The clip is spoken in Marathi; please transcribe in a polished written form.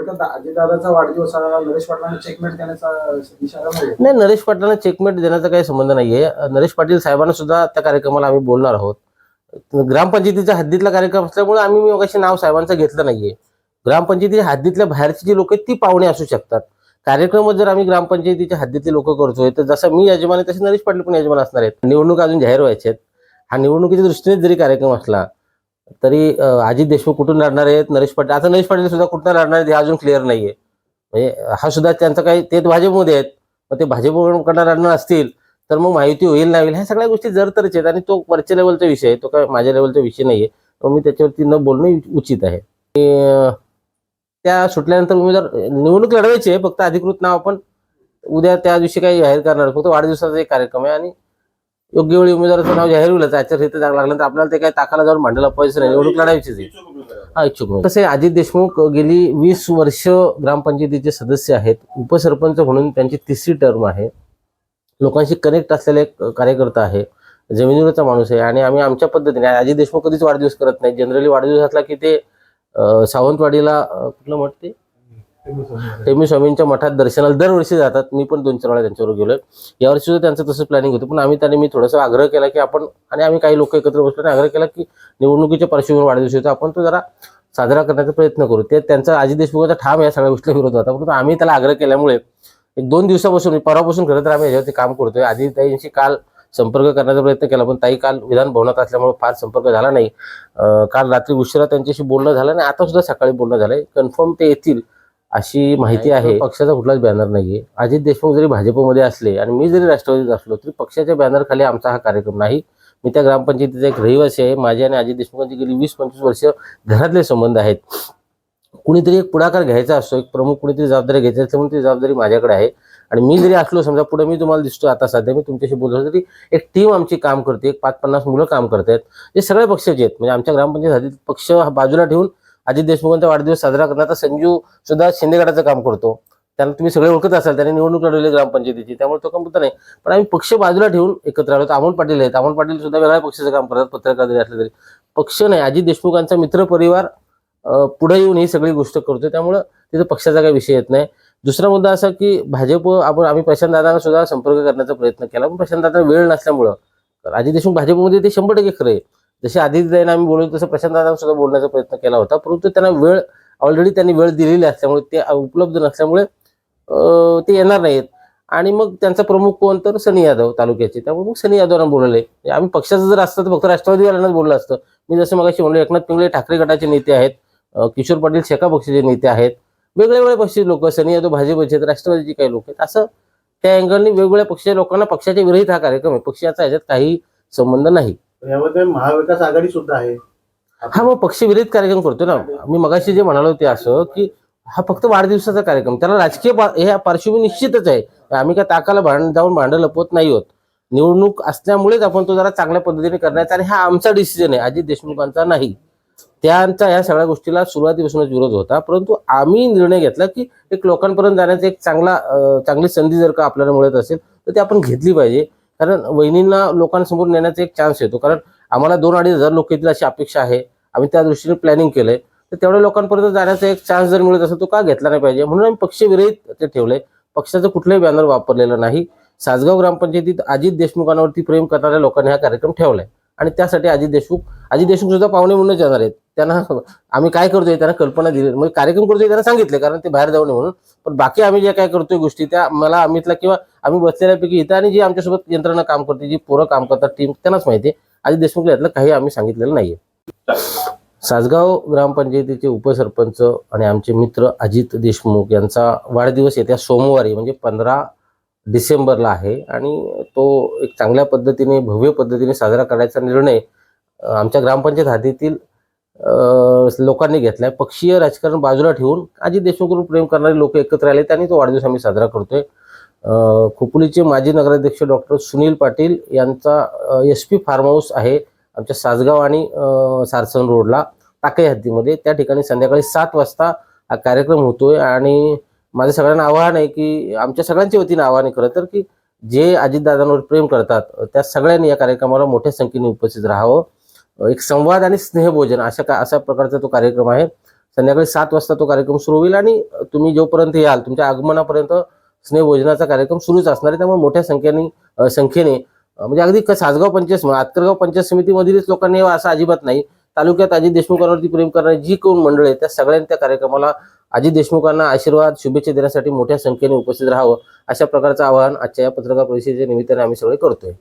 थोडक्यात अजितदादाचा वाढदिवस हा नरेश पाटलांना चेकमेट देण्याचा इशारा नाही. नाही, नरेश पाटलांना चेकमेट देण्याचा काही संबंध नाहीये. नरेश पाटील साहेबांना सुद्धा त्या कार्यक्रमाला आम्ही बोलणार आहोत. ग्रामपंचायतीच्या हद्दीतला कार्यक्रम असल्यामुळे आम्ही मगाशी नाव साहेबांचं घेतलं नाहीये. ग्रामपंचायतीच्या हद्दीतल्या बाहेरची जी लोक आहेत ती पाहुणे असू शकतात. कार्यक्रम जर आम्ही ग्रामपंचायतीच्या हद्दीतले लोक करतोय तर जसं मी यजमान आहे तसे नरेश पाटील पण यजमान असणार आहेत. निवडणूक अजून जाहीर व्हायचे आहेत. हा निवडणुकीच्या दृष्टीने जरी कार्यक्रम असला तरी अजित देशमुख कुठून लढणार आहेत, नरेश पाटील आता नरेश पाटील सुद्धा कुठून लढणार आहेत हे अजून क्लिअर नाहीये. म्हणजे हा सुद्धा त्यांचा काही ते भाजपमध्ये आहेत. मग ते भाजपकडे लढणार असतील तर मग माहिती होईल नाही होईल ह्या सगळ्या गोष्टी जर तरच आहेत आणि तो वरच्या लेवलचा विषय आहे, तो काय माझ्या लेवलचा विषय नाहीये. मी त्याच्यावरती न बोलणं उचित आहे. त्या सुटल्यानंतर उमेदवार निवडणूक लढवायची आहे, फक्त अधिकृत नाव आपण उद्या त्या दिवशी काही जाहीर करणार. फक्त वाढदिवसाचा एक कार्यक्रम आहे आणि योग्य वेळी उमेदवाराचं नाव जाहीर होईल. आचारसंहिता लागल्यानंतर आपल्याला ते काही ताकाला जाऊन भांडायला पाहिजे नाही, निवडणूक लढायचीच आहे. हा इच्छुक. तसे अजित देशमुख गेली 20 वर्ष ग्रामपंचायतीचे सदस्य आहेत. उपसरपंच म्हणून त्यांची 3री टर्म आहे. लोकांशी कनेक्ट असलेले एक कार्यकर्ता आहे, जमिनीवरचा माणूस आहे आणि आम्ही आमच्या पद्धतीने अजित देशमुख कधीच वाढदिवस करत नाही. जनरली वाढदिवस असला की ते सावंतवाडीला कुठलं मठ ते टेमी स्वामींच्या मठात दर्शनाला दरवर्षी जातात. मी पण 2-4 वेळा त्यांच्यावर गेलोय. यावर्षी सुद्धा त्यांचं तसं प्लॅनिंग होतं, पण आम्ही मी थोडासा आग्रह केला की आपण आणि आम्ही काही लोक एकत्र बसलो आणि आग्रह केला की निवडणुकीच्या पार्श्वभूमीवर वाढदिवस होता, आपण तो जरा साजरा करण्याचा प्रयत्न करू. ते त्यांचा अजित देशमुखाचा ठाम या सगळ्या गोष्टीला विरोध होता, परंतु आम्ही त्याला आग्रह केल्यामुळे 1-2 दिवसापासून परवापासून खरं तर आम्ही याच्यावरती काम करतोय. आधी ताईंशी काल संपर्क करण्याचा प्रयत्न केला, पण ताई काल विधान भवनात असल्यामुळे फार संपर्क झाला नाही. काल रात्री उशिरा त्यांच्याशी बोलणं झालं आणि आता सुद्धा सकाळी बोलणं झालंय. कन्फर्म ते येतील अशी माहिती आहे. पक्षाचा कुठलाच बॅनर नाहीये. अजित देशमुख जरी भाजपमध्ये असले आणि मी जरी राष्ट्रवादीत असलो तरी पक्षाच्या बॅनर खाली आमचा हा कार्यक्रम नाही. मी त्या ग्रामपंचायतीचा एक रहिवासी आहे. माझे आणि अजित देशमुखांची गेली 20-25 वर्ष घरातले संबंध आहेत. कुणीतरी एक पुढाकार घ्यायचा असतो, एक प्रमुख कुणीतरी जबाबदारी घ्यायची असते, म्हणून ती जबाबदारी माझ्याकडे आहे. आणि मी जरी असलो समजा पुढे मी तुम्हाला दिसतो आता सध्या मी तुमच्याशी बोलतो तरी एक टीम आमची काम करते. एक 5-50 मुलं काम करतात. हे सगळे पक्षाचे आहेत. म्हणजे आमच्या ग्रामपंचायत हद्दीत पक्ष बाजूला ठेवून अजित देशमुखांचा वाढदिवस साजरा करण्याचा संजू सुद्धा शिंदेगडाचं काम करतो. त्यांना तुम्ही सगळे ओळखत असाल, त्यांनी निवडणूक लढवली ग्रामपंचायतीची, त्यामुळे तो काम होता नाही. पण आम्ही पक्ष बाजूला ठेवून एकत्र आलो. अमोल पाटील आहेत. अमोल पाटील सुद्धा वेगळ्या पक्षाचं काम करतात, पत्रकार जरी असले तरी. पक्ष नाही, अजित देशमुखांचा मित्र परिवार पुढे येऊन ही सगळी गोष्ट करतोय, त्यामुळं तिथं पक्षाचा काही विषय येत नाही. दुसरा मुद्दा असा की भाजप आम्ही प्रशांतदादांना सुद्धा संपर्क करण्याचा प्रयत्न केला, पण प्रशांतदादा वेळ नसल्यामुळं अजित देशमुख भाजपमध्ये ते 100% खरं आहे. जसे आदित्यदादांना आम्ही बोलवतो तसं प्रशांतदादांना सुद्धा बोलण्याचा प्रयत्न केला होता, परंतु त्यांना वेळ ऑलरेडी त्यांनी वेळ दिलेली असल्यामुळे ते उपलब्ध नसल्यामुळे ते येणार नाहीत. आणि मग त्यांचा प्रमुख कोण तर सनी यादव तालुक्याचे, त्यामुळे मग सनी यादवांना बोलवले. आम्ही पक्षाचं जर असतं तर फक्त राष्ट्रवादीवाल्यांनाच बोललं असतं. मी जसं मगाशी म्हणलो एकनाथ पिंगळे ठाकरे गटाचे नेते आहेत, किशोर पाटील शेका पक्षाचे नेते आहेत, वेगवेगळ्या पक्षाचे लोक, सनी यादव भाजपचे आहेत, राष्ट्रवादीचे काही लोक आहेत. असं त्या अँगलनी वेगवेगळ्या पक्षाच्या लोकांना पक्षाच्या विरहित हा कार्यक्रम आहे. पक्षाचा याच्यात काही संबंध नाही. यामध्ये महाविकास आघाडी सुद्धा आहे. हा मग पक्षविरहित कार्यक्रम करतो ना. मी मगाशी जे म्हणालो ते असं की हा फक्त वाढदिवसाचा कार्यक्रम, त्याला राजकीय हे पार्श्वभूमी निश्चितच आहे. आम्ही काय ताकाला जाऊन भांडं लपवत नाही होत. निवडणूक असल्यामुळेच आपण तो जरा चांगल्या पद्धतीने करण्याचा आणि हा आमचा डिसिजन आहे, अजित देशमुखांचा नाही. त्यांचा या सगळ्या गोष्टीला सुरुवातीपासूनच विरोध होता, परंतु आम्ही निर्णय घेतला की एक लोकांपर्यंत जाण्याचा एक चांगली संधी जर का आपल्याला मिळत असेल तर ती आपण घेतली पाहिजे. कारण वहिनींना लोकांसमोर नेण्याचा एक चान्स येतो. कारण आम्हाला 2-2.5 हजार लोक येतील अशी अपेक्षा आहे. आम्ही त्या दृष्टीने प्लॅनिंग केलंय, तर तेवढ्या लोकांपर्यंत जाण्याचा एक चान्स जर मिळत असेल तो का घेतला नाही पाहिजे, म्हणून आम्ही पक्षविरहित ते ठेवलंय. पक्षाचं कुठलंही बॅनर वापरलेलं नाही. सासगाव ग्रामपंचायतीत अजित देशमुखांवरती प्रेम करणाऱ्या लोकांनी हा कार्यक्रम ठेवलाय आणि त्यासाठी अजित देशमुख सुद्धा पाहुणे म्हणूनच येणार आहेत. त्यांना आम्ही काय करतोय त्यांना कल्पना दिली, म्हणजे कार्यक्रम करतोय त्यांना सांगितले, कारण ते बाहेर जाऊ नये म्हणून. पण बाकी आम्ही जे काय करतोय गोष्टी त्या मला अमितला किंवा आम्ही बसलेल्यापैकी इथं आणि जी आमच्यासोबत यंत्रणा काम करते, जी पोरं काम करतात टीम, त्यांनाच माहिती आहे. अजित देशमुखला यातलं काही आम्ही सांगितलेलं नाहीये. सासगाव ग्रामपंचायतीचे उपसरपंच आणि आमचे मित्र अजित देशमुख यांचा वाढदिवस येत्या सोमवारी म्हणजे 15 डिसेंबरला आहे आणि तो एक चांगल्या पद्धतीने भव्य पद्धतीने साजरा करायचा निर्णय आमच्या ग्रामपंचायत हद्दीतील लोकांनी घेतलाय. पक्षीय राजकारण बाजूला ठेवून अजित देशमुखवर प्रेम करणारे लोक एकत्र आले, त्यांनी तो वाढदिवस आम्ही साजरा करतोय. खोपोलीचे माजी नगराध्यक्ष डॉक्टर सुनील पाटील यांचा SP फार्म हाऊस आहे आमच्या सासगाव आणि सारसन रोडला टाकळी हद्दीमध्ये. त्या ठिकाणी संध्याकाळी 7 वाजता हा कार्यक्रम होतोय आणि माझं सगळ्यांना आवाहन आहे की आमच्या सगळ्यांच्या वतीने आवाहन आहे खरं तर की जे अजितदादांवर प्रेम करतात त्या सगळ्यांनी या कार्यक्रमाला मोठ्या संख्येने उपस्थित राहावं. एक संवाद आणि स्नेहभोजन अशा प्रकारचा तो कार्यक्रम आहे. संध्याकाळी 7 वाजता तो कार्यक्रम सुरू होईल आणि तुम्ही जोपर्यंत याल तुमच्या आगमनापर्यंत स्नेहभोजनाचा कार्यक्रम सुरूच असणार आहे. त्यामुळे मोठ्या संख्येने म्हणजे अगदी सासगाव पंचायत आतकरगाव पंचायत समितीमधीलच लोकांनी यावं असं अजिबात नाही. तालुक्यात अजित देशमुखांवरती प्रेम करणारी जी कोण मंडळी आहे त्या सगळ्यांनी त्या कार्यक्रमाला अजित देशमुखांना आशीर्वाद शुभेच्छा देण्यासाठी मोठ्या संख्येने उपस्थित राहावं अशा प्रकारचं आवाहन आजच्या या पत्रकार परिषदेच्या निमित्ताने आम्ही सगळे करतोय.